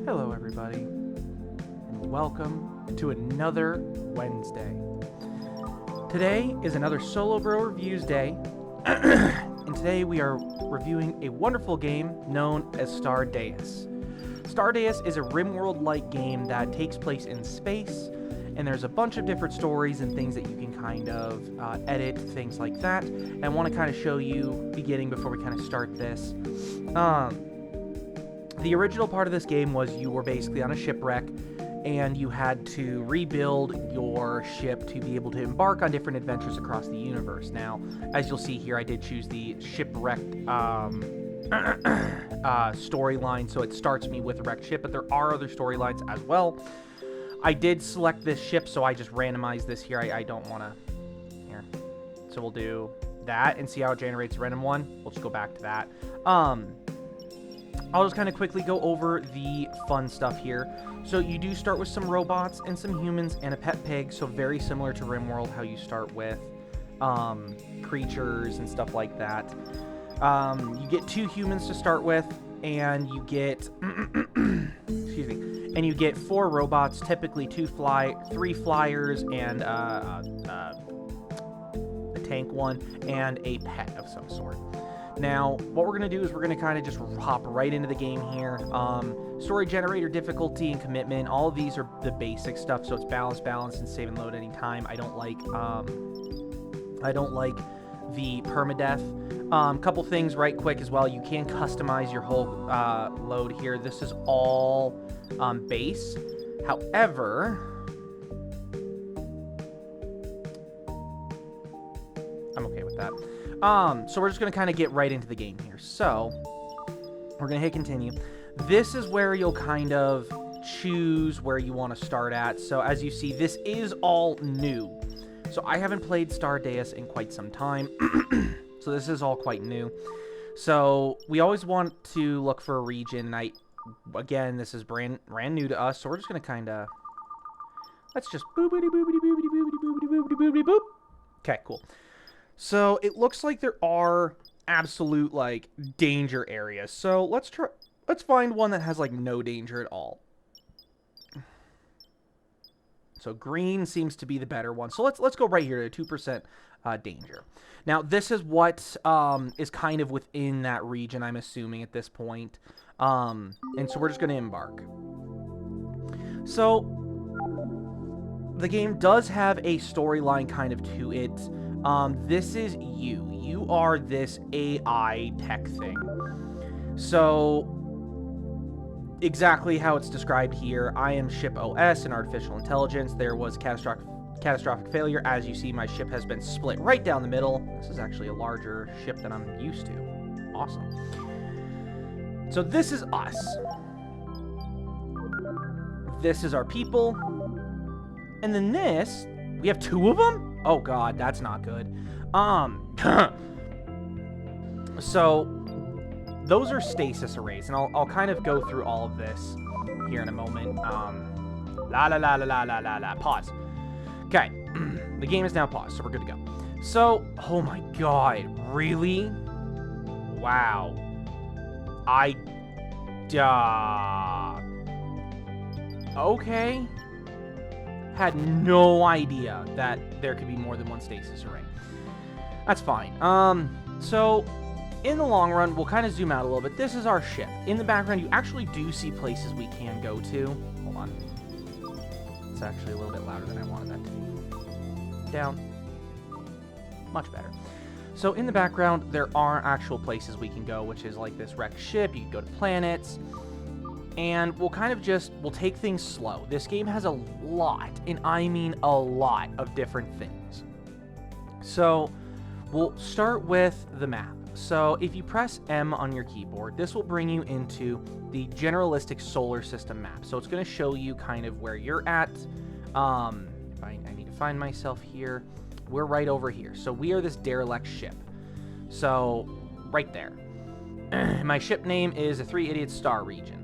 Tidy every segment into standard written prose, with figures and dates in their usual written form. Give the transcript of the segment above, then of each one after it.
Hello everybody, and welcome to another Wednesday. Today is another Solo Bro Reviews Day, and today we are reviewing a wonderful game known as Stardeus. Stardeus is a Rimworld-like game that takes place in space, and there's a bunch of different stories and things that you can kind of edit, things like that. And I want to kind of show you beginning before we kind of start this. The original part of this game was you were basically on a shipwreck, and you had to rebuild your ship to be able to embark on different adventures across the universe. Now, as you'll see here, I did choose the shipwrecked storyline, so it starts me with a wrecked ship, but there are other storylines as well. I did select this ship, so I just randomized this here. I don't want to... Here. So we'll do that and see how it generates a random one. We'll just go back to that. I'll just kind of quickly go over the fun stuff here. So you do start with some robots and some humans and a pet pig, so very similar to Rimworld, how you start with creatures and stuff like that. You get 2 humans to start with, and you get excuse me, and you get 4 robots, typically 3 flyers and a tank one and a pet of some sort. Now, what we're going to do is we're going to kind of just hop right into the game here. Story generator, difficulty, and commitment. All of these are the basic stuff, so it's balance, and save and load anytime. I don't like the permadeath. Couple things right quick as well. You can customize your whole load here. This is all base. However, I'm okay with that. So we're just going to kind of get right into the game here. So we're going to hit continue. This is where you'll kind of choose where you want to start at. So as you see, this is all new. So I haven't played Stardeus in quite some time. So this is all quite new. So we always want to look for a region. Again, this is brand new to us. So we're just going to kind of, let's just boopity boopity boopity boopity boopity boopity boopity boop. Okay, cool. So it looks like there are absolute like danger areas. So let's find one that has like no danger at all. So green seems to be the better one. So let's go right here to 2% danger. Now this is what is kind of within that region, I'm assuming at this point. And so we're just going to embark. So the game does have a storyline kind of to it. This is you. You are this AI tech thing. So, exactly how it's described here. I am Ship OS, an artificial intelligence. There was catastrophic failure. As you see, my ship has been split right down the middle. This is actually a larger ship than I'm used to. Awesome. So this is us. This is our people. And then this, we have 2 of them? Oh god, that's not good. So those are stasis arrays, and I'll kind of go through all of this here in a moment. Pause. Okay, the game is now paused, so we're good to go. So, oh my god, really? Wow. Okay. Had no idea that there could be more than one stasis array. That's fine. So in the long run, we'll kind of zoom out a little bit. This is our ship. In the background, you actually do see places we can go to. Hold on. It's actually a little bit louder than I wanted that to be. Down. Much better. So in the background, there are actual places we can go, which is like this wrecked ship. You can go to planets. And we'll kind of we'll take things slow. This game has a lot, and I mean a lot, of different things. So we'll start with the map. So if you press M on your keyboard, this will bring you into the generalistic solar system map. So it's going to show you kind of where you're at. I need to find myself here. We're right over here. So we are this derelict ship. So right there. My ship name is the 3 Idiots Star Region.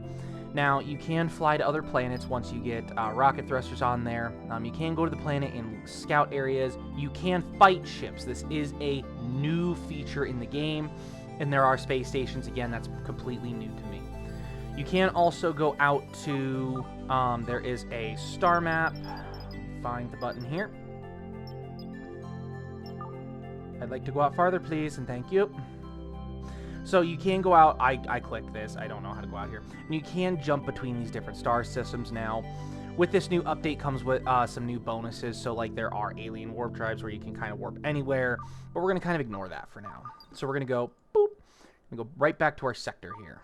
Now, you can fly to other planets once you get rocket thrusters on there. You can go to the planet in scout areas. You can fight ships. This is a new feature in the game, and there are space stations. Again, that's completely new to me. You can also go out to, there is a star map. Find the button here. I'd like to go out farther, please, and thank you. So you can go out, I click this, I don't know how to go out here. And you can jump between these different star systems now. With this new update comes with some new bonuses, so like there are alien warp drives where you can kind of warp anywhere, but we're going to kind of ignore that for now. So we're going to go, boop, and go right back to our sector here.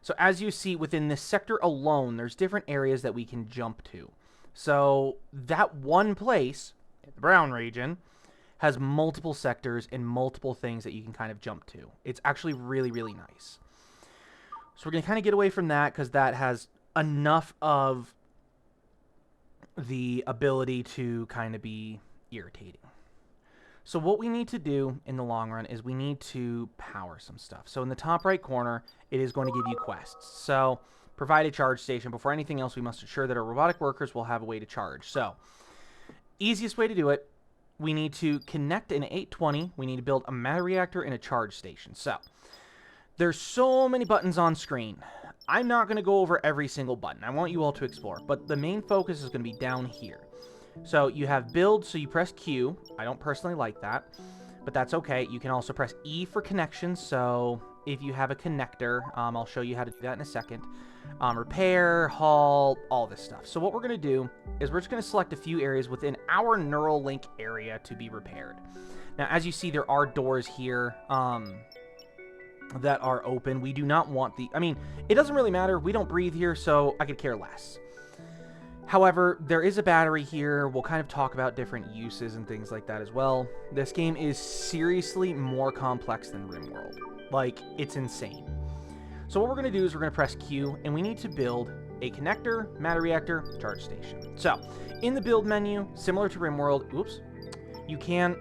So as you see, within this sector alone, there's different areas that we can jump to. So that one place, the brown region, has multiple sectors and multiple things that you can kind of jump to. It's actually really, really nice. So we're going to kind of get away from that because that has enough of the ability to kind of be irritating. So what we need to do in the long run is we need to power some stuff. So in the top right corner, it is going to give you quests. So provide a charge station. Before anything else, we must ensure that our robotic workers will have a way to charge. So easiest way to do it, we need to connect an 820. We need to build a matter reactor and a charge station. So there's so many buttons on screen. I'm not going to go over every single button. I want you all to explore. But the main focus is going to be down here. So you have build, so you press Q. I don't personally like that, but that's okay. You can also press E for connection. So if you have a connector, I'll show you how to do that in a second. Repair, haul, all this stuff. So what we're going to do is we're just going to select a few areas within our neural link area to be repaired. Now, as you see, there are doors here that are open. We do not want the... I mean, it doesn't really matter. We don't breathe here, so I could care less. However, there is a battery here. We'll kind of talk about different uses and things like that as well. This game is seriously more complex than Rimworld. Like, it's insane. So what we're going to do is we're going to press Q, and we need to build a connector, matter reactor, charge station. So, in the build menu, similar to Rimworld, oops, you can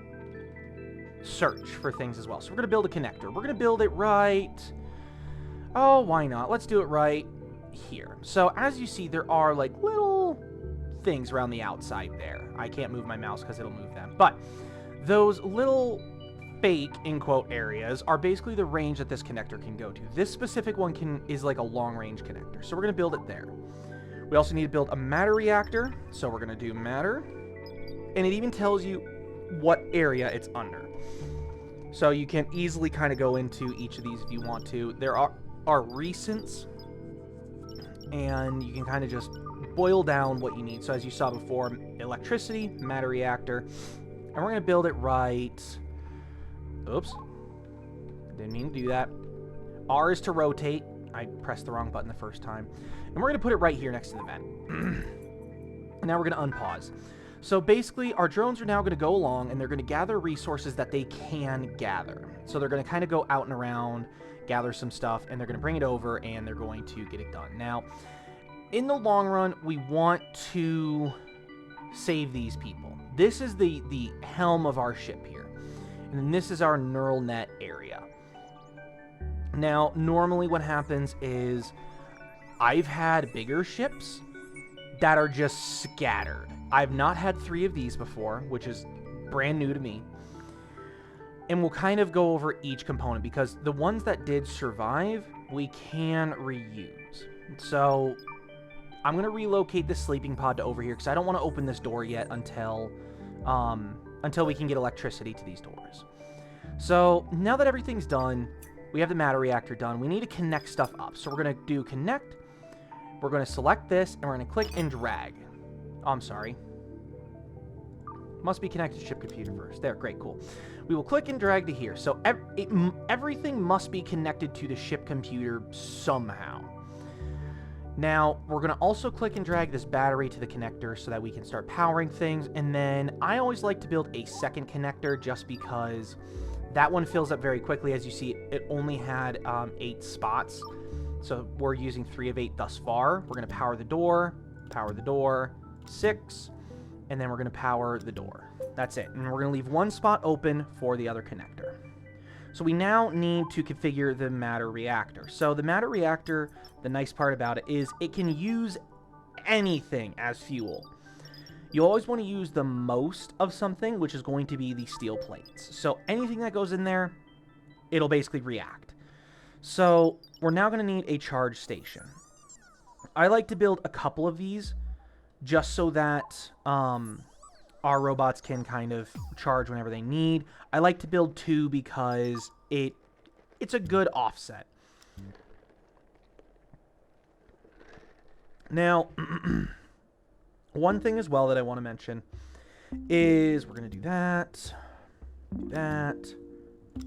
search for things as well. So we're going to build a connector. We're going to build it right... Oh, why not? Let's do it right here. So, as you see, there are, like, little things around the outside there. I can't move my mouse because it'll move them. But those little fake, in quote, areas are basically the range that this connector can go to. This specific one is like a long-range connector. So we're going to build it there. We also need to build a matter reactor. So we're going to do matter. And it even tells you what area it's under. So you can easily kind of go into each of these if you want to. There are recents, and you can kind of just boil down what you need. So as you saw before, electricity, matter reactor, and we're going to build it right... Oops. Didn't mean to do that. R is to rotate. I pressed the wrong button the first time. And we're going to put it right here next to the vent. And now we're going to unpause. So basically, our drones are now going to go along, and they're going to gather resources that they can gather. So they're going to kind of go out and around, gather some stuff, and they're going to bring it over, and they're going to get it done. Now, in the long run, we want to save these people. This is the helm of our ship here. And then this is our neural net area. Now, normally what happens is I've had bigger ships that are just scattered. I've not had 3 of these before, which is brand new to me. And we'll kind of go over each component because the ones that did survive, we can reuse. So I'm going to relocate the sleeping pod to over here because I don't want to open this door yet until we can get electricity to these doors. So now that everything's done, we have the matter reactor done. We need to connect stuff up. So we're going to do connect. We're going to select this, and we're going to click and drag. Oh, I'm sorry. Must be connected to ship computer first. There, great, cool. We will click and drag to here. So everything must be connected to the ship computer somehow. Now, we're going to also click and drag this battery to the connector so that we can start powering things. And then I always like to build a second connector just because that one fills up very quickly. As you see, it only had 8 spots. So we're using 3 of 8 thus far. We're going to power the door, 6, and then we're going to power the door. That's it. And we're going to leave 1 spot open for the other connector. So we now need to configure the matter reactor. So the matter reactor, the nice part about it is it can use anything as fuel. You always want to use the most of something, which is going to be the steel plates. So anything that goes in there, it'll basically react. So we're now going to need a charge station. I like to build a couple of these just so that our robots can kind of charge whenever they need. I like to build 2 because it's a good offset. Now, one thing as well that I want to mention is we're going to do that,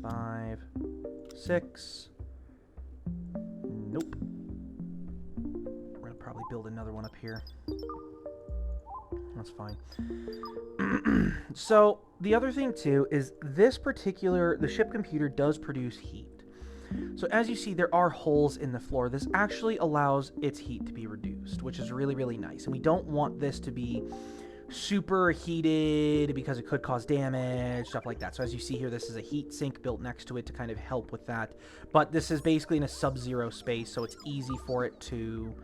5, 6. Nope. We're going to probably build another one up here. That's fine. So, the other thing too is the ship computer does produce heat. So as you see, there are holes in the floor. This actually allows its heat to be reduced, which is really, really nice. And we don't want this to be super heated because it could cause damage, stuff like that. So as you see here, this is a heat sink built next to it to kind of help with that. But this is basically in a sub-zero space, so it's easy for it to...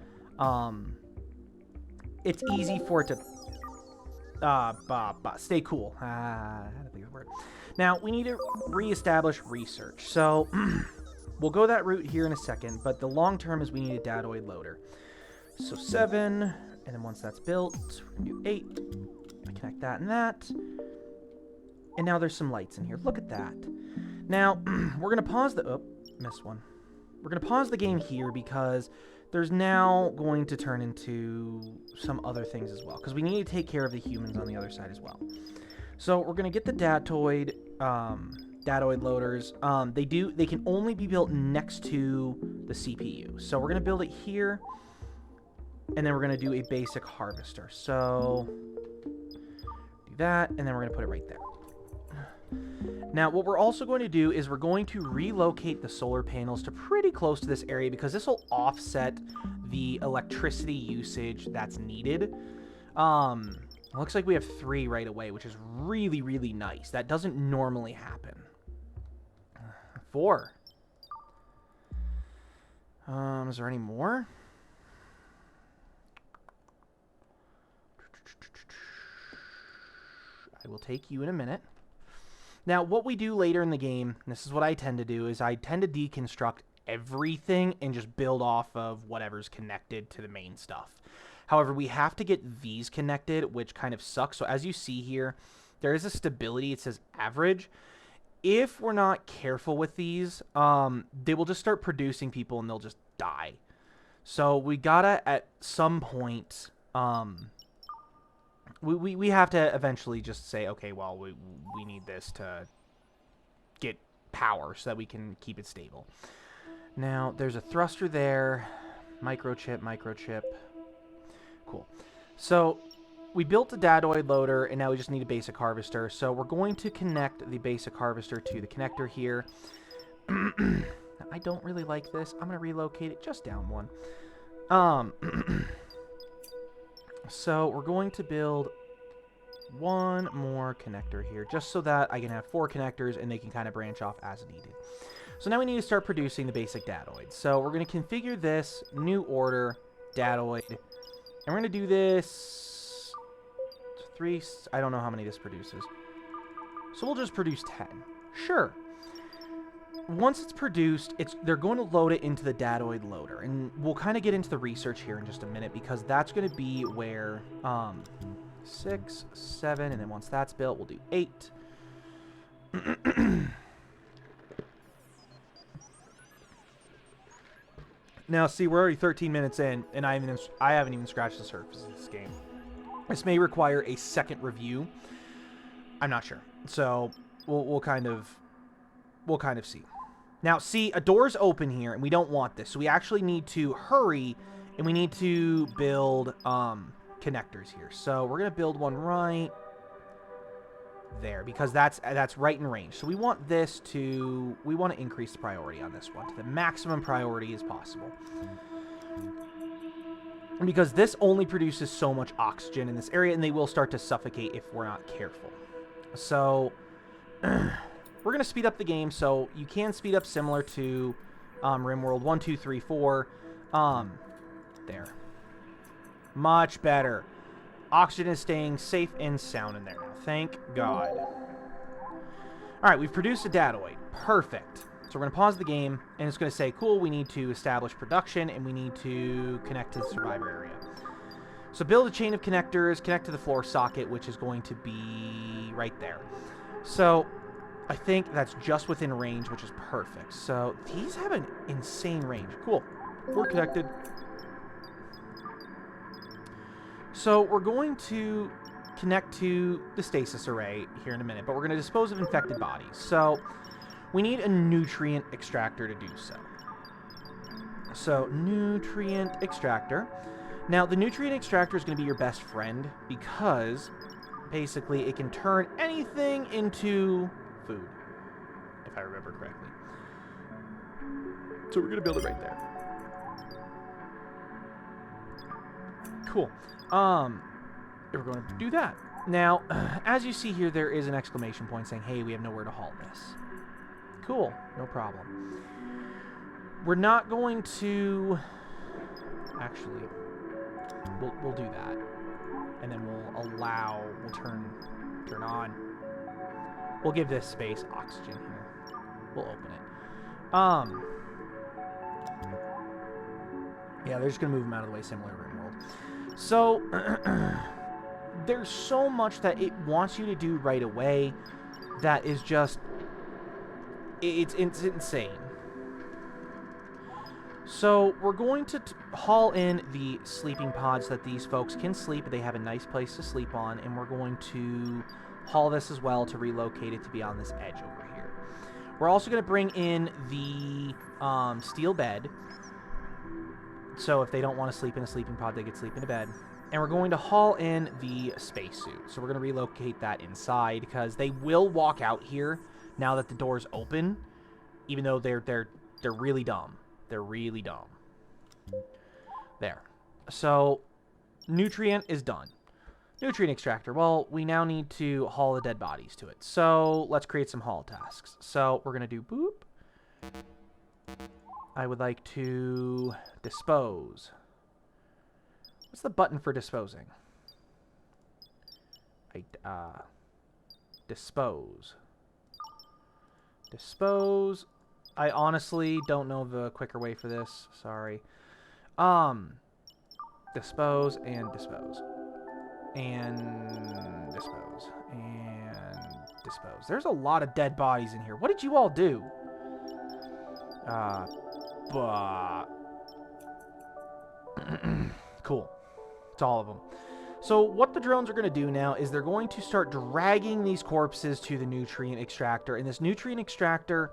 stay cool. I had to think of the word. Now, we need to reestablish research. So... we'll go that route here in a second, but the long term is we need a datoid loader. So 7, and then once that's built, we're going to do 8. Connect that and that. And now there's some lights in here. Look at that. Now, we're going to pause the... Oh, missed one. We're going to pause the game here because there's now going to turn into some other things as well, because we need to take care of the humans on the other side as well. So we're going to get the datoid loaders. They can only be built next to the CPU. So we're going to build it here, and then we're going to do a basic harvester. So do that, and then we're going to put it right there. Now, what we're also going to do is we're going to relocate the solar panels to pretty close to this area because this will offset the electricity usage that's needed. Looks like we have 3 right away, which is really, really nice. That doesn't normally happen. 4. Is there any more? I will take you in a minute. Now, what we do later in the game, and this is what I tend to do, is I tend to deconstruct everything and just build off of whatever's connected to the main stuff. However, we have to get these connected, which kind of sucks. So as you see here, there is a stability. It says average. If we're not careful with these, they will just start producing people and they'll just die. So we gotta, at some point, we have to eventually just say, okay, well, we need this to get power so that we can keep it stable. Now, there's a thruster there. Microchip. Cool. So we built a datoid loader, and now we just need a basic harvester. So we're going to connect the basic harvester to the connector here. I don't really like this. I'm going to relocate it just down 1. So we're going to build 1 more connector here, just so that I can have 4 connectors, and they can kind of branch off as needed. So now we need to start producing the basic datoid. So we're going to configure this, new order, datoid, and we're going to do this 3, I don't know how many this produces. So we'll just produce 10. Sure. Once it's produced, they're going to load it into the datoid loader. And we'll kind of get into the research here in just a minute, because that's going to be where 6, 7, and then once that's built, we'll do 8. Now, see, we're already 13 minutes in, and I haven't even scratched the surface of this game. This may require a second review. I'm not sure. So we'll kind of see. Now, see, a door's open here, and we don't want this. So we actually need to hurry, and we need to build connectors here. So we're going to build one right there, because that's right in range. So we want to increase the priority on this one to the maximum priority as possible. Because this only produces so much oxygen in this area, and they will start to suffocate if we're not careful. So we're going to speed up the game, so you can speed up similar to Rimworld 1, 2, 3, 4. There. Much better. Oxygen is staying safe and sound in there now. Thank God. Alright, we've produced a datoid. Perfect. So we're going to pause the game, and it's going to say, cool, we need to establish production, and we need to connect to the survivor area. So build a chain of connectors, connect to the floor socket, which is going to be right there. So I think that's just within range, which is perfect. So these have an insane range. Cool. We're connected. So we're going to connect to the stasis array here in a minute, but we're going to dispose of infected bodies. So we need a nutrient extractor to do so. So nutrient extractor. Now the nutrient extractor is going to be your best friend because basically it can turn anything into food, if I remember correctly. So we're going to build it right there. Cool. We're going to do that. Now, as you see here, there is an exclamation point saying, hey, we have nowhere to haul this. Cool. No problem. We're not going to... Actually, we'll do that. And then we'll turn on. We'll give this space oxygen here. We'll open it. Yeah, they're just going to move them out of the way, similar to Rimworld. So, there's so much that it wants you to do right away that is just... It's insane. So, we're going to haul in the sleeping pods that these folks can sleep. They have a nice place to sleep on, and we're going to haul this as well to relocate it to be on this edge over here. We're also going to bring in the steel bed. So if they don't want to sleep in a sleeping pod, they could sleep in a bed. And we're going to haul in the spacesuit. So we're going to relocate that inside because they will walk out here now that the door's open, even though they're really dumb. They're really dumb. There. So nutrient is done. Nutrient extractor. Well, we now need to haul the dead bodies to it. So let's create some haul tasks. So we're going to do boop. I would like to dispose. What's the button for disposing? Dispose. Dispose. I honestly don't know the quicker way for this. Sorry. Dispose and dispose. And dispose. And dispose. There's a lot of dead bodies in here. What did you all do? Cool. It's all of them. So what the drones are going to do now is they're going to start dragging these corpses to the nutrient extractor. And this nutrient extractor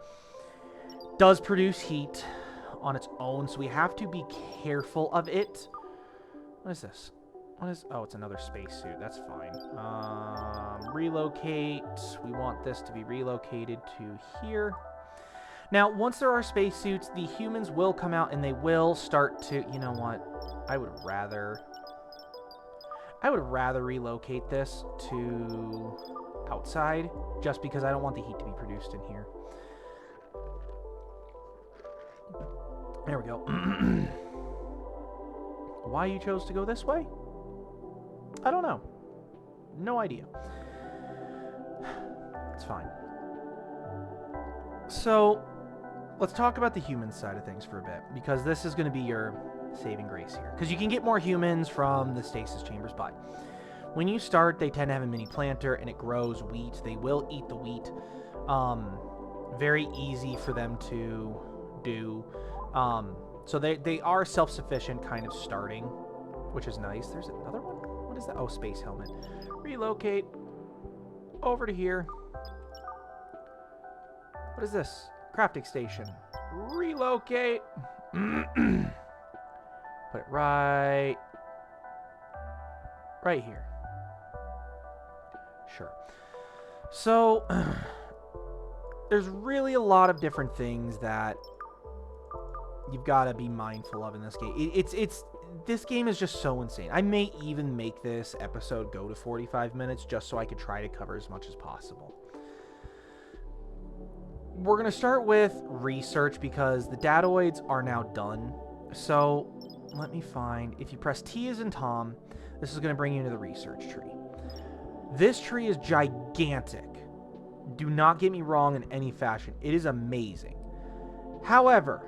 does produce heat on its own, so we have to be careful of it. What is this? What is... Oh, it's another spacesuit. That's fine. Relocate. We want this to be relocated to here. Now, once there are spacesuits, the humans will come out and they will start to... You know what? I would rather relocate this to outside, just because I don't want the heat to be produced in here. There we go. Why you chose to go this way? I don't know. No idea. It's fine. So, let's talk about the human side of things for a bit, because this is going to be your saving grace here. Because you can get more humans from the stasis chambers, but when you start, they tend to have a mini planter, and it grows wheat. They will eat the wheat. Very easy for them to do. So they are self-sufficient kind of starting, which is nice. There's another one. What is that? Oh, space helmet. Relocate over to here. What is this? Crafting station. Relocate. Put it right here. Sure. So there's really a lot of different things that you've got to be mindful of in this game. This game is just so insane. I may even make this episode go to 45 minutes just so I could try to cover as much as possible. We're going to start with research because the datoids are now done. So let me find, if you press T as in Tom, this is going to bring you into the research tree. This tree is gigantic. Do not get me wrong in any fashion. It is amazing. However,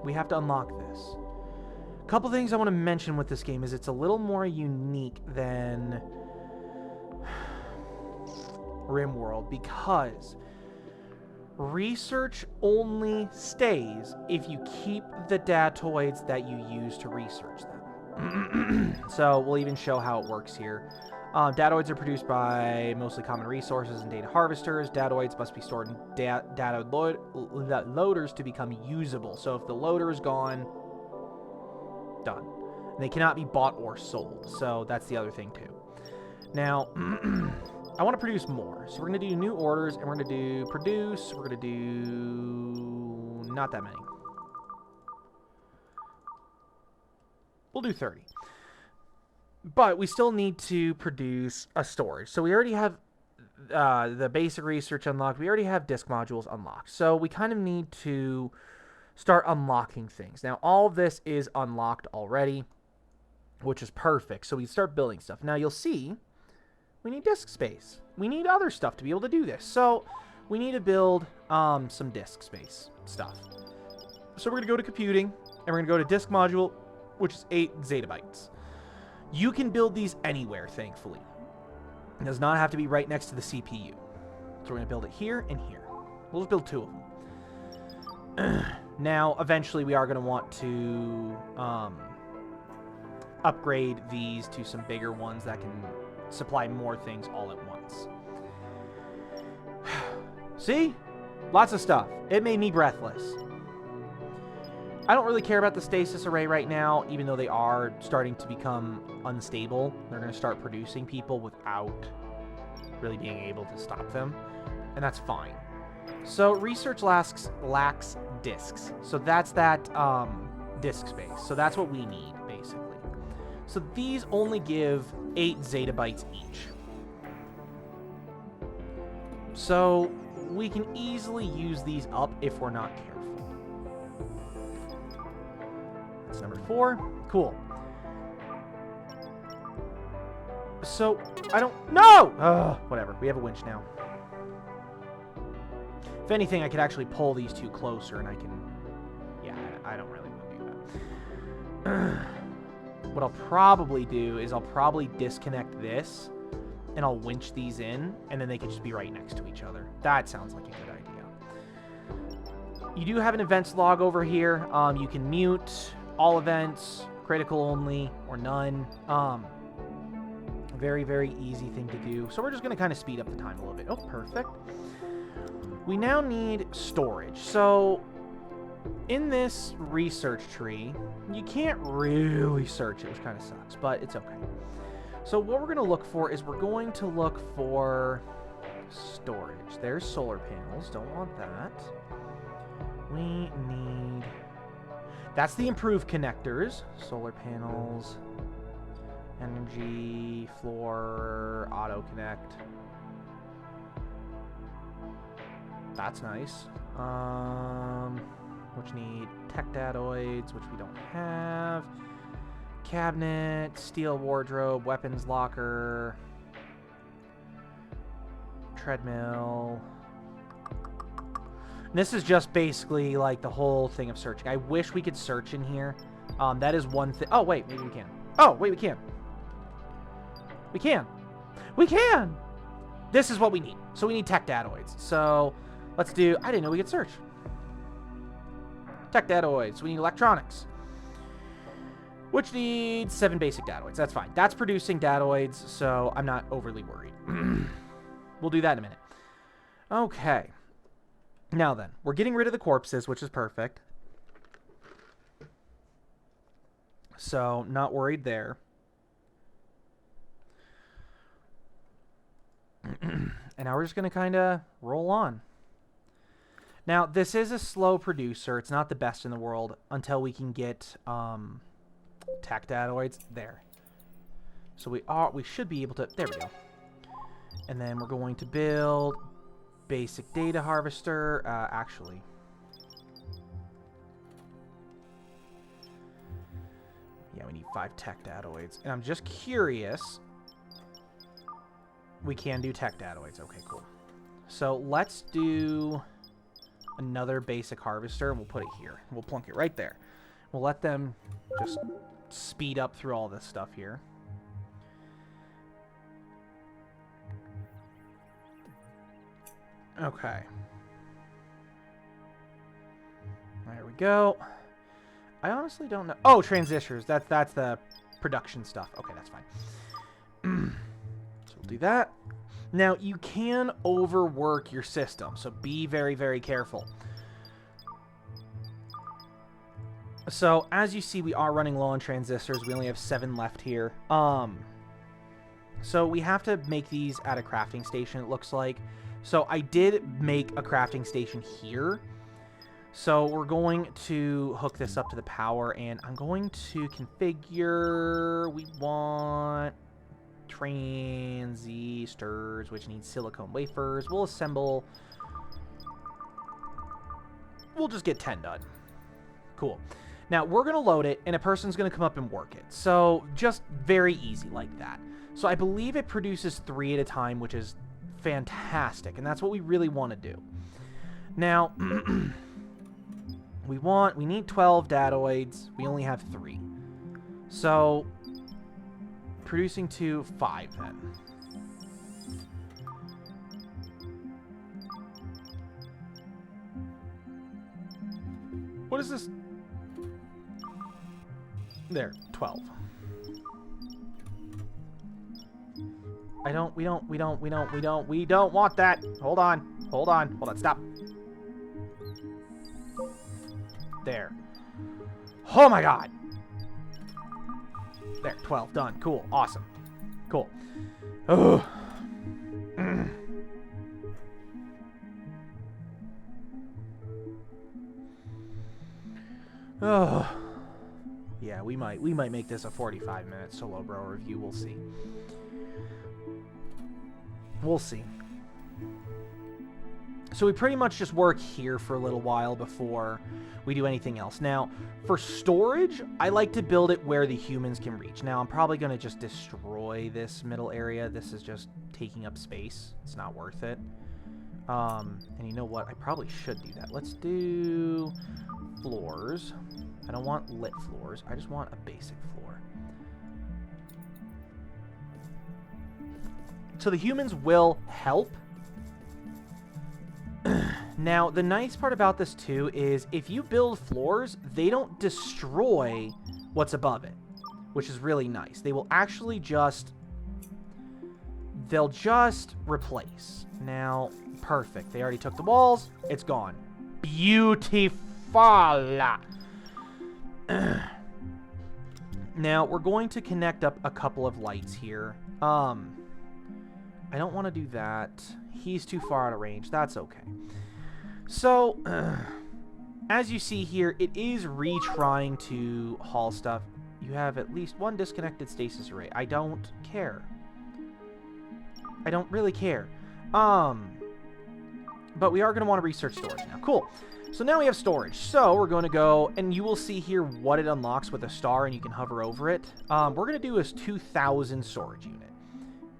we have to unlock this. A couple things I want to mention with this game is it's a little more unique than Rimworld because research only stays if you keep the datoids that you use to research them. So we'll even show how it works here. Datoids are produced by mostly common resources and data harvesters. Datoids must be stored in data loaders to become usable. So if the loader is gone, done. And they cannot be bought or sold. So that's the other thing too. Now, I want to produce more. So we're going to do new orders, and we're going to do produce. We're going to do not that many. We'll do 30. But we still need to produce a storage. So we already have the basic research unlocked. We already have disk modules unlocked. So we kind of need to start unlocking things. Now, all of this is unlocked already, which is perfect. So we start building stuff. Now, you'll see we need disk space. We need other stuff to be able to do this. So we need to build some disk space stuff. So we're going to go to computing, and we're going to go to disk module, which is 8 zettabytes. You can build these anywhere, thankfully. It does not have to be right next to the CPU. So we're going to build it here and here. We'll just build 2 of them. Now, eventually, we are going to want to upgrade these to some bigger ones that can supply more things all at once. See? Lots of stuff. It made me breathless. I don't really care about the stasis array right now, even though they are starting to become unstable. They're going to start producing people without really being able to stop them, and that's fine. So research lacks disks. So that's that disk space. So that's what we need, basically. So these only give 8 zettabytes each. So we can easily use these up if we're not careful. That's number 4. Cool. So, I don't... No! Whatever. We have a winch now. If anything, I could actually pull these 2 closer, and I can... Yeah, I don't really want to do that. What I'll probably do is I'll probably disconnect this, and I'll winch these in, and then they can just be right next to each other. That sounds like a good idea. You do have an events log over here. You can mute all events, critical only, or none. Very, very easy thing to do. So we're just going to kind of speed up the time a little bit. Oh, perfect. We now need storage. So in this research tree, you can't really search it, which kind of sucks, but it's okay. So what we're going to look for is we're going to look for storage. There's solar panels. Don't want that. We need... That's the improved connectors. Solar panels, energy, floor, auto connect. That's nice. Which need tech datoids, which we don't have. Cabinet, steel wardrobe, weapons locker, treadmill. This is just basically like the whole thing of searching. I wish we could search in here. That is one thing. Oh, wait, maybe we can. Oh, wait, we can. We can. We can! This is what we need. So we need tech datoids. So let's do... I didn't know we could search. Tech datoids. We need electronics, which needs 7 basic datoids. That's fine. That's producing datoids, so I'm not overly worried. We'll do that in a minute. Okay. Now then, we're getting rid of the corpses, which is perfect. So, not worried there. And now we're just going to kind of roll on. Now, this is a slow producer. It's not the best in the world until we can get tech datoids. There. So we should be able to... There we go. And then we're going to build basic data harvester. Actually... Yeah, we need 5 tech datoids. And I'm just curious. We can do tech datoids. Okay, cool. So let's do another basic harvester, and we'll put it here. We'll plunk it right there. We'll let them just speed up through all this stuff here. Okay. There we go. I honestly don't know. Oh, transistors. That's the production stuff. Okay, that's fine. So we'll do that. Now, you can overwork your system, so be very, very careful. So, as you see, we are running low on transistors. We only have 7 left here. So we have to make these at a crafting station, it looks like. So I did make a crafting station here. So we're going to hook this up to the power, and I'm going to configure... We want transistors, which need silicone wafers. We'll assemble... We'll just get 10 done. Cool. Now, we're going to load it, and a person's going to come up and work it. So, just very easy like that. So, I believe it produces 3 at a time, which is fantastic, and that's what we really want to do. Now, we need 12 datoids. We only have 3. So, producing 2, 5 then. What is this? There, 12. We don't want that. Hold on, stop. There. Oh my god. There, 12, done. Cool, awesome. Cool. Oh. Oh. Yeah, we might make this a 45-minute solo bro review. We'll see. We'll see. So we pretty much just work here for a little while before we do anything else. Now, for storage, I like to build it where the humans can reach. Now, I'm probably going to just destroy this middle area. This is just taking up space. It's not worth it. And you know what? I probably should do that. Let's do floors. I don't want lit floors. I just want a basic floor. So the humans will help. Now, the nice part about this, too, is if you build floors, they don't destroy what's above it, which is really nice. They will actually just... They'll just replace. Now, perfect. They already took the walls. It's gone. Beautiful. Now, we're going to connect up a couple of lights here. I don't want to do that. He's too far out of range. That's okay. So, as you see here, it is retrying to haul stuff. You have at least 1 disconnected stasis array. I don't care. I don't really care. But we are going to want to research storage now. Cool. So now we have storage. So we're going to go, and you will see here what it unlocks with a star, and you can hover over it. We're going to do is 2,000 storage unit.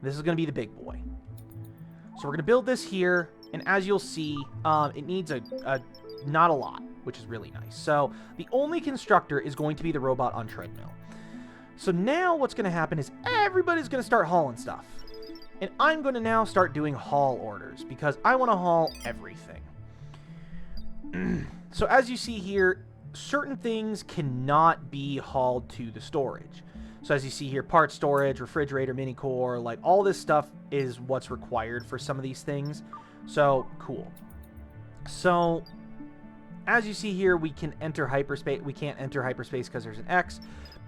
This is going to be the big boy. So we're going to build this here, and as you'll see, it needs not a lot, which is really nice. So the only constructor is going to be the robot on treadmill. So now what's going to happen is everybody's going to start hauling stuff. And I'm going to now start doing haul orders, because I want to haul everything. So as you see here, certain things cannot be hauled to the storage. So as you see here, part storage, refrigerator, mini core, like all this stuff is what's required for some of these things. So cool. So as you see here, we can enter hyperspace. We can't enter hyperspace because there's an X.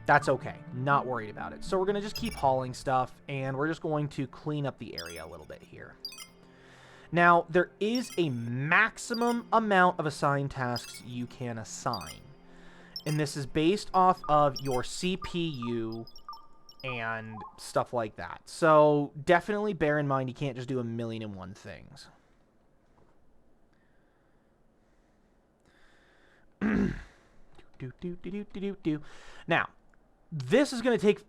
That's okay. Not worried about it. So we're going to just keep hauling stuff, and we're just going to clean up the area a little bit here. Now, there is a maximum amount of assigned tasks you can assign. And this is based off of your CPU and stuff like that. So definitely bear in mind you can't just do 1,000,001 things. Now, this is going to take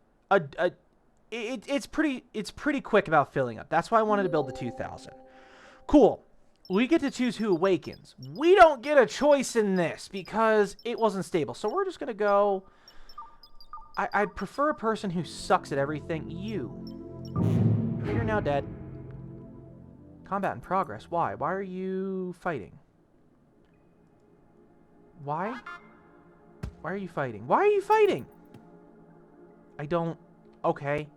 it's pretty quick about filling up. That's why I wanted to build the 2,000. Cool. we get to choose who awakens. We don't get a choice in this because it wasn't stable. So we're just going to go... I'd prefer a person who sucks at everything. You're now dead. Combat in progress. Why? Why are you fighting? Why? Why are you fighting? Why are you fighting? I don't... Okay.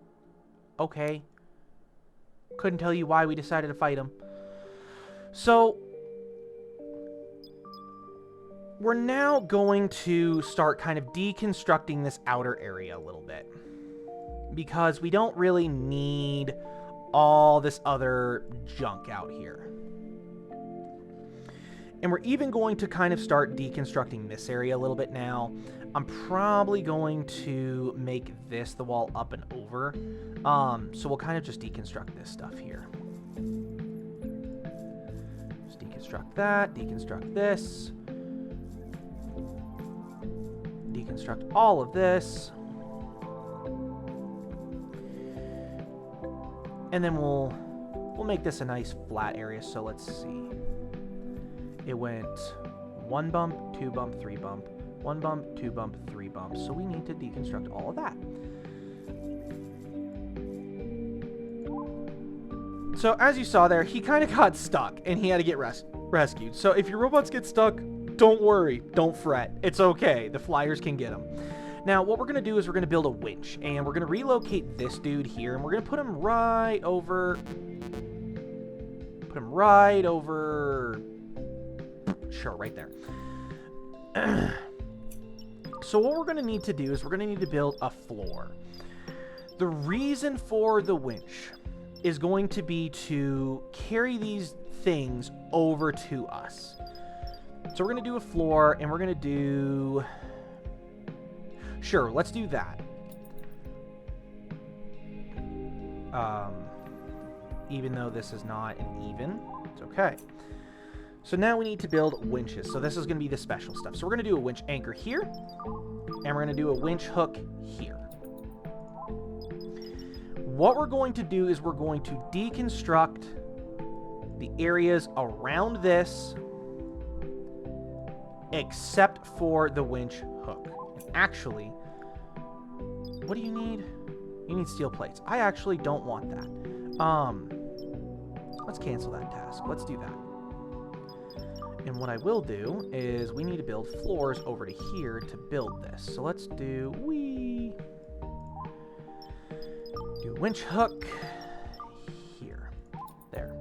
Okay. Couldn't tell you why we decided to fight him. So... we're now going to start kind of deconstructing this outer area a little bit. Because we don't really need all this other junk out here. And we're even going to kind of start deconstructing this area a little bit now. I'm probably going to make this the wall up and over. So we'll kind of just deconstruct this stuff here. Just deconstruct that, deconstruct this. Deconstruct all of this. And then we'll make this a nice flat area. So let's see. It went 1 bump, 2 bump, 3 bump, 1 bump, 2 bump, 3 bump. So we need to deconstruct all of that. So as you saw there, he kind of got stuck and he had to get rescued. So if your robots get stuck, don't worry, don't fret. It's okay. The flyers can get them. Now, what we're going to do is we're going to build a winch, and we're going to relocate this dude here, and we're going to put him right over... Put him right over... Sure, right there. So what we're going to need to do is we're going to need to build a floor. The reason for the winch is going to be to carry these things over to us. So we're going to do a floor, and we're going to do... Sure, let's do that. Even though this is not an even, it's okay. So now we need to build winches. So this is going to be the special stuff. So we're going to do a winch anchor here, and we're going to do a winch hook here. What we're going to do is we're going to deconstruct the areas around this, except for the winch hook. And actually, what do you need? You need steel plates. I actually don't want that. Let's cancel that task. Let's do that. And what I will do is we need to build floors over to here to build this. So let's do winch hook here. There.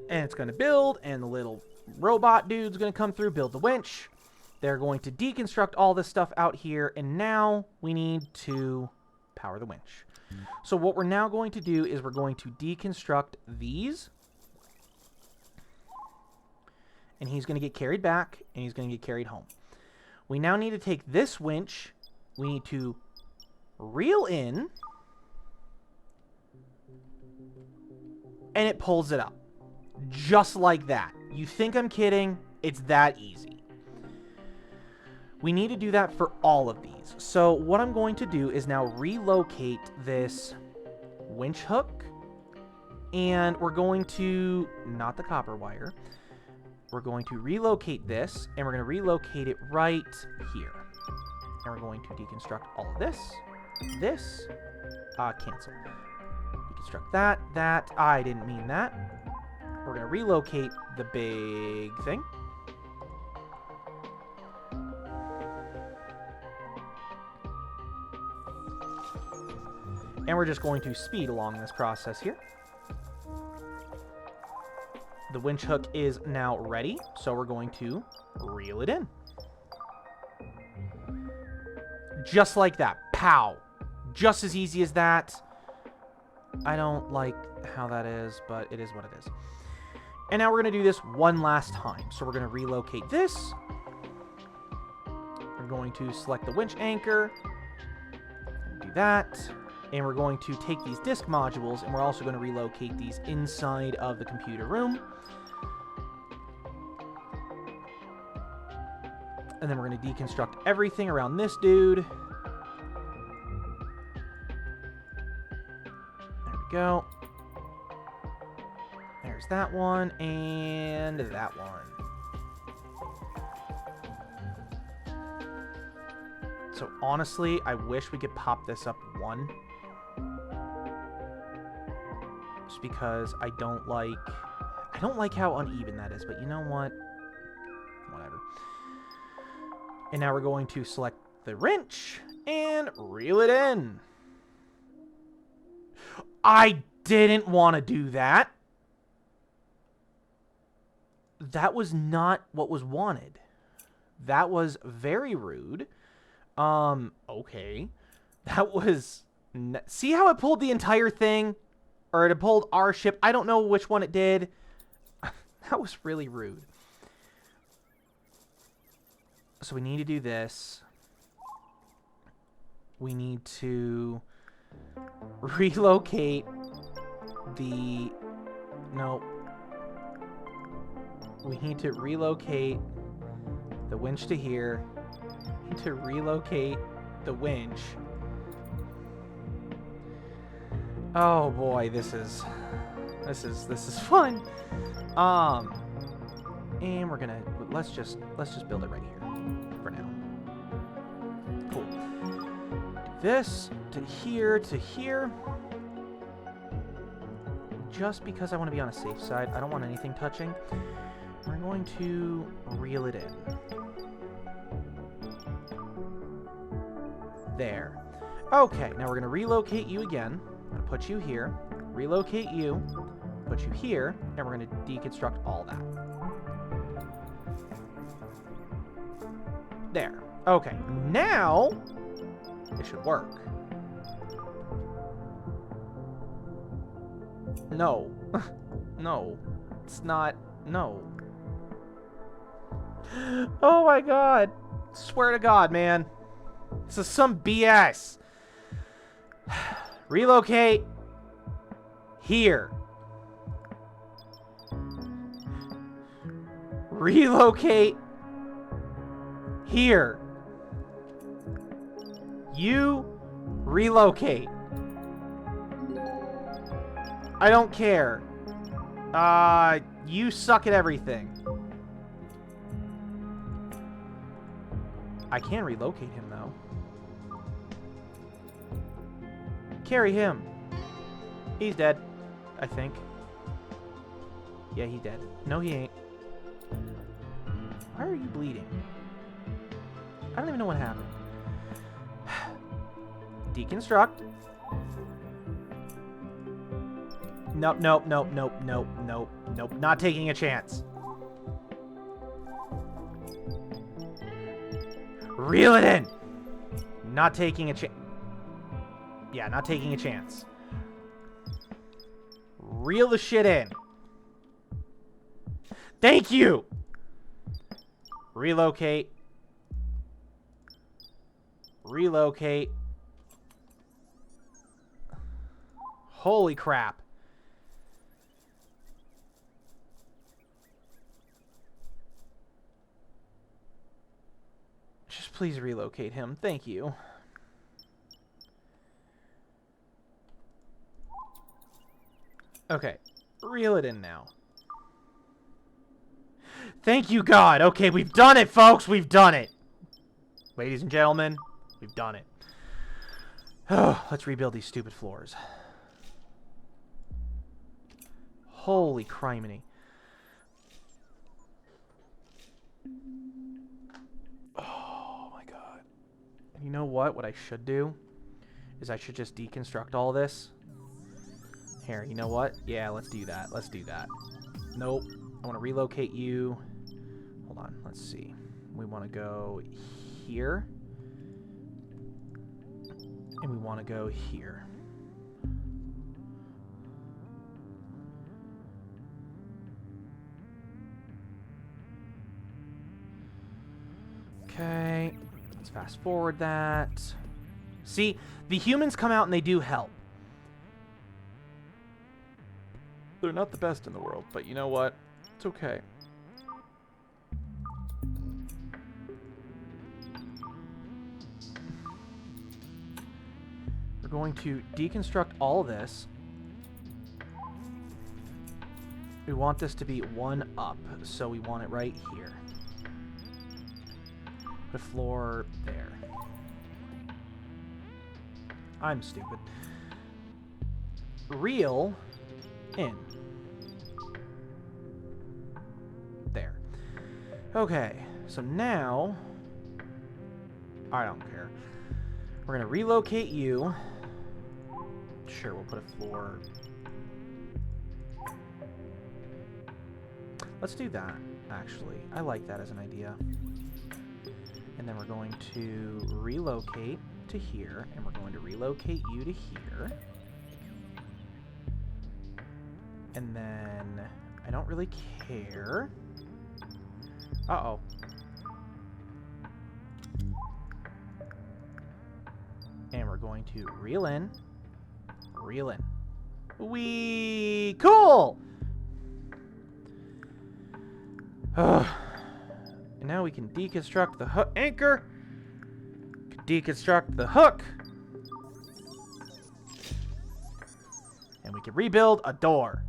And it's going to build, and the little robot dude's going to come through, build the winch. They're going to deconstruct all this stuff out here, and now we need to power the winch. So what we're now going to do is we're going to deconstruct these. And he's going to get carried back, and he's going to get carried home. We now need to take this winch. We need to reel in, and it pulls it up. Just like that. You think I'm kidding? It's that easy. We need to do that for all of these. So what I'm going to do is now relocate this winch hook. And we're going to, not the copper wire, we're going to relocate this, and we're going to relocate it right here. And we're going to deconstruct all of this, cancel. Deconstruct that, I didn't mean that. We're going to relocate the big thing. And we're just going to speed along this process here. The winch hook is now ready, so we're going to reel it in. Just like that. Pow! Just as easy as that. I don't like how that is, but it is what it is. And now we're going to do this one last time. So we're going to relocate this. We're going to select the winch anchor. Do that. And we're going to take these disk modules, and we're also going to relocate these inside of the computer room. And then we're going to deconstruct everything around this dude. There we go. There's that one, and that one. So honestly, I wish we could pop this up one. Just because I don't like how uneven that is, but you know what? Whatever. And now we're going to select the wrench and reel it in. I didn't want to do that. That was not what was wanted. That was very rude. Okay. That was... See how it pulled the entire thing? Or it pulled our ship? I don't know which one it did. That was really rude. So we need to do this. We need to relocate the... No. We need to relocate the winch to here. We need to relocate the winch. Oh boy, this is fun. And we're gonna let's just build it right here for now. Cool. This to here to here. Just because I want to be on a safe side, I don't want anything touching. We're going to reel it in. There. Okay, now we're going to relocate you again. I'm going to put you here, relocate you, put you here, and we're going to deconstruct all that. There. Okay, now it should work. No. No. It's not. No. Oh my god. Swear to God, man. This is some BS. Relocate. Here. Relocate. Here. You relocate. I don't care. You suck at everything. I can relocate him, though. Carry him. He's dead, I think. Yeah, he's dead. No, he ain't. Why are you bleeding? I don't even know what happened. Deconstruct. Nope, nope, nope, nope, nope, nope, nope. Not taking a chance. Reel it in! Not taking a chance. Yeah, not taking a chance. Reel the shit in. Thank you! Relocate. Relocate. Holy crap. Just please relocate him. Thank you. Okay. Reel it in now. Thank you, God. Okay, we've done it, folks. We've done it. Ladies and gentlemen, we've done it. Oh, let's rebuild these stupid floors. Holy criminy. You know what? What I should do is I should just deconstruct all this. Here, you know what? Yeah, let's do that. Let's do that. Nope. I want to relocate you. Hold on. Let's see. We want to go here. And we want to go here. Okay. Let's fast forward that. See, the humans come out and they do help. They're not the best in the world, but you know what? It's okay. going to deconstruct all this. We want this to be 1 up, so we want it right here. Put a floor there. I'm stupid. Reel in. There. Okay, so now... I don't care. We're going to relocate you. Sure, we'll put a floor... Let's do that, actually. I like that as an idea. And then we're going to relocate to here, and we're going to relocate you to here. And then I don't really care. Uh-oh. And we're going to reel in. Reel in. Whee! Cool! And now we can deconstruct the hook anchor. Deconstruct the hook. And we can rebuild a door.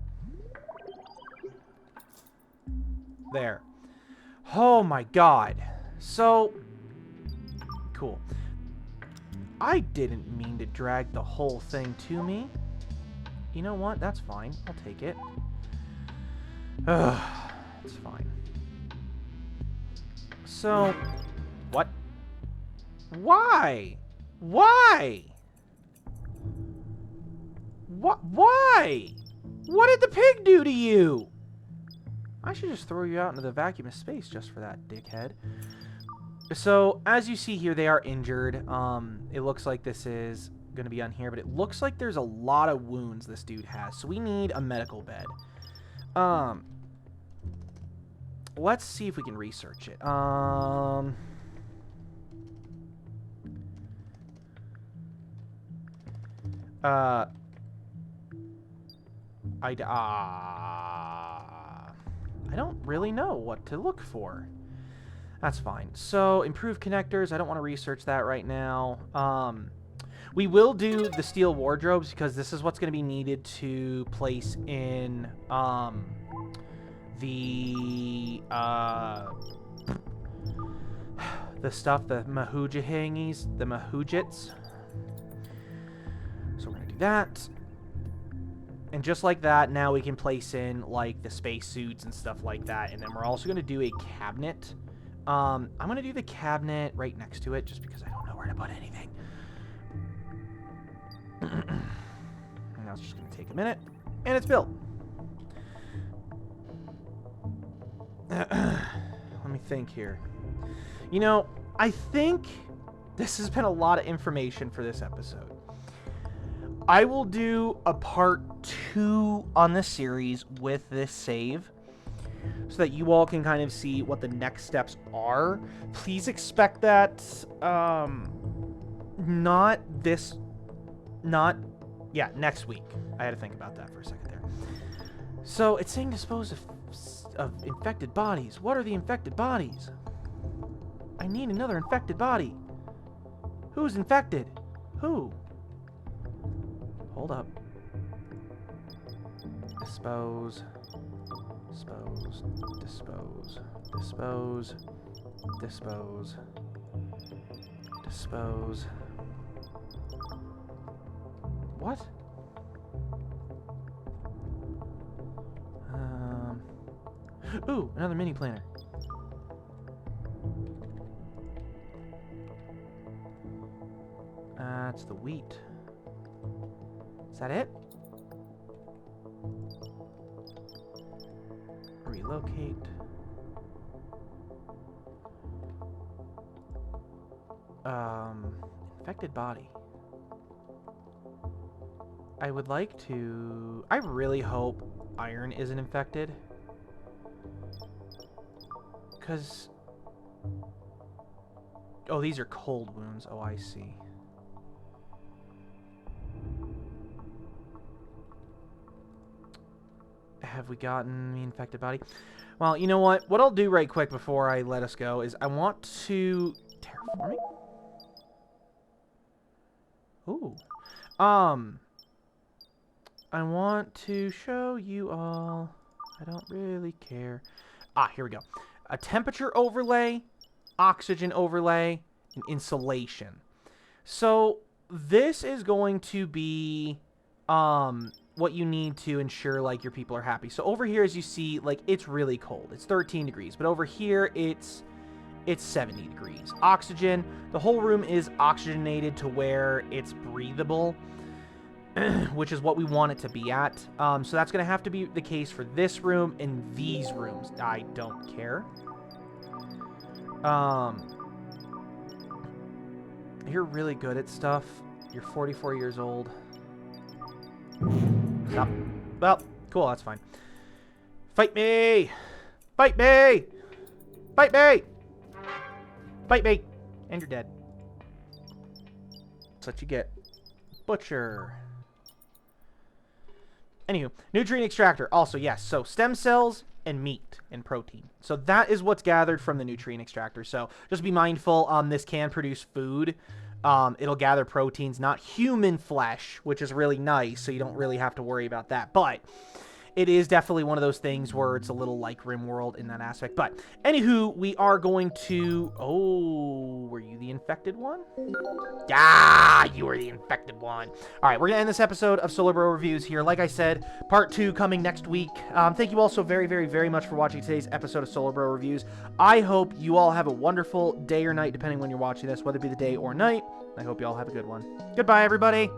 There. Oh my god. So cool. I didn't mean to drag the whole thing to me. You know what? That's fine. I'll take it. It's fine. So, what? Why? Why? What? Why? What did the pig do to you? I should just throw you out into the vacuum of space just for that, dickhead. So, as you see here, they are injured. It looks like this is going to be on here, but it looks like there's a lot of wounds this dude has. So we need a medical bed. Let's see if we can research it. I don't really know what to look for. That's fine. So, improved connectors. I don't want to research that right now. We will do the steel wardrobes because this is what's going to be needed to place in the stuff, the mahujahangies, the mahujits. So we're going to do that. And just like that, now we can place in, like, the spacesuits and stuff like that. And then we're also going to do a cabinet. I'm going to do the cabinet right next to it, just because I don't know where to put anything. And now it's just going to take a minute. And it's built. Let me think here. You know, I think this has been a lot of information for this episode. I will do a part 2 on this series with this save so that you all can kind of see what the next steps are. Please expect that next week. I had to think about that for a second there. So it's saying dispose of infected bodies. What are the infected bodies? I need another infected body. Who's infected? Who? Hold up. Dispose. Dispose. Dispose. Dispose. Dispose. Dispose. What? Ooh, another mini planner. That's the wheat. Is that it? Relocate. Infected body. I would like to... I really hope iron isn't infected. Because... Oh, these are cold wounds. Oh, I see. Have we gotten the infected body? Well, you know what? What I'll do right quick before I let us go is I want to... Terraforming? Ooh. I want to show you all. I don't really care. Ah, here we go. A temperature overlay, oxygen overlay, and insulation. So this is going to be what you need to ensure like your people are happy. So over here, as you see, like it's really cold. It's 13 degrees, but over here it's 70 degrees. Oxygen, the whole room is oxygenated to where it's breathable, which is what we want it to be at. So that's going to have to be the case for this room and these rooms. I don't care. You're really good at stuff. You're 44 years old. Stop. Well, cool, that's fine. Fight me! Fight me! Fight me! Fight me! And you're dead. That's what you get. Butcher. Anywho, nutrient extractor. Also, yes. So, stem cells and meat and protein. So, that is what's gathered from the nutrient extractor. So, just be mindful, this can produce food. It'll gather proteins, not human flesh, which is really nice, so you don't really have to worry about that. But it is definitely one of those things where it's a little like Rimworld in that aspect. But, anywho, we are going to... Oh, were you the infected one? Ah, you were the infected one. All right, we're going to end this episode of Solar Bro Reviews here. Like I said, part 2 coming next week. Thank you all so very, very, very much for watching today's episode of Solar Bro Reviews. I hope you all have a wonderful day or night, depending when you're watching this, whether it be the day or night. I hope you all have a good one. Goodbye, everybody.